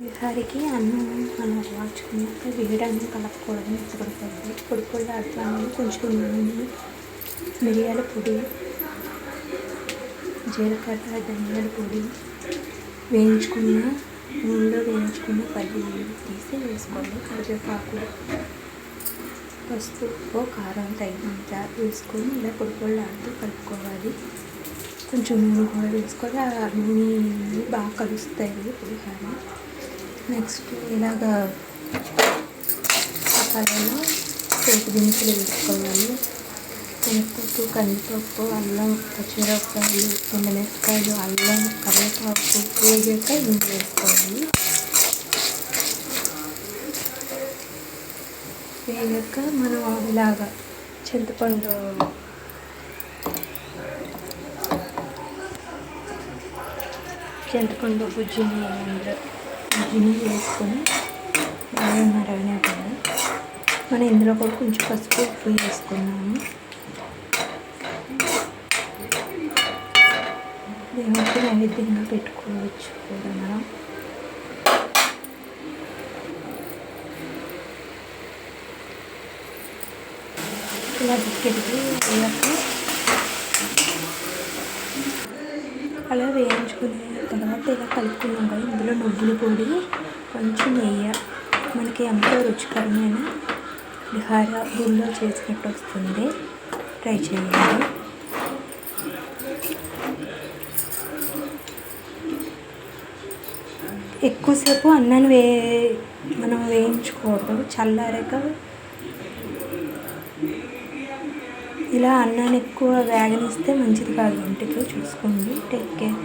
విహారికి అన్నం మనం వాచుకున్నాక వేయడానికి కలపకూడదు, మెత్తబడిపోద్ది. పొడి పొడి ఆడుతాను. కొంచెం నూనె, మిరియాల పొడి, జీలకర్ర, ధనియాల పొడి, నూనెలో వేయించుకున్న పల్లీలు తీసి వేసుకోవాలి. కరివేపాకు, పసుపు, కారం తగినంత వేసుకొని ఇలా పొడి పొడి ఆడుతూ కలుపుకోవాలి. కొంచెం నూనె కూడా వేసుకొని ఆ నూనె బాగా కలుస్తాయి పులిహార. నెక్స్ట్ ఇలాగా మసాలాలో పోపు దినుసులు వేసుకోవాలి. శనగపప్పు, కందిపప్పు, అల్లం, పచ్చిమిరపకాయలు, ఎండుమిరపకాయలు, అల్లం, కరివేపాకు వేగాక ఇంటి వేసుకోవాలి. వేగాక మనం ఇలాగా చింతపండు గుజ్జుని వేసుకొని బాగా మరగనివ్వాలి. మనం ఇందులో కూడా కొంచెం పసుపు, ఉప్పు వేసుకున్నాము. దేవుడికి నైవేద్యంగా పెట్టుకోవచ్చు కూడా మనం. ఇలా దగ్గరికి వేయాక అలా వేయించుకునే తర్వాత ఇలా కలుపుకున్నాం కదా, ఇందులో నువ్వుల పొడి, కొంచెం నెయ్యి, మనకి ఎంతో రుచికరమైన పులిహార గుళ్ళో చేసినట్టు వస్తుంది. ట్రై చేయండి. ఎక్కువసేపు అన్నాన్ని మనం వేయించుకోవద్దు. చల్లారాక ఇలా అన్నాన్ని ఎక్కువ వేగనిస్తే మంచిది కాదు, ఒంటికి చూసుకోండి. Take care.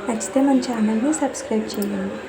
నచ్చితే మన ఛానల్ని సబ్స్క్రైబ్ చేయండి.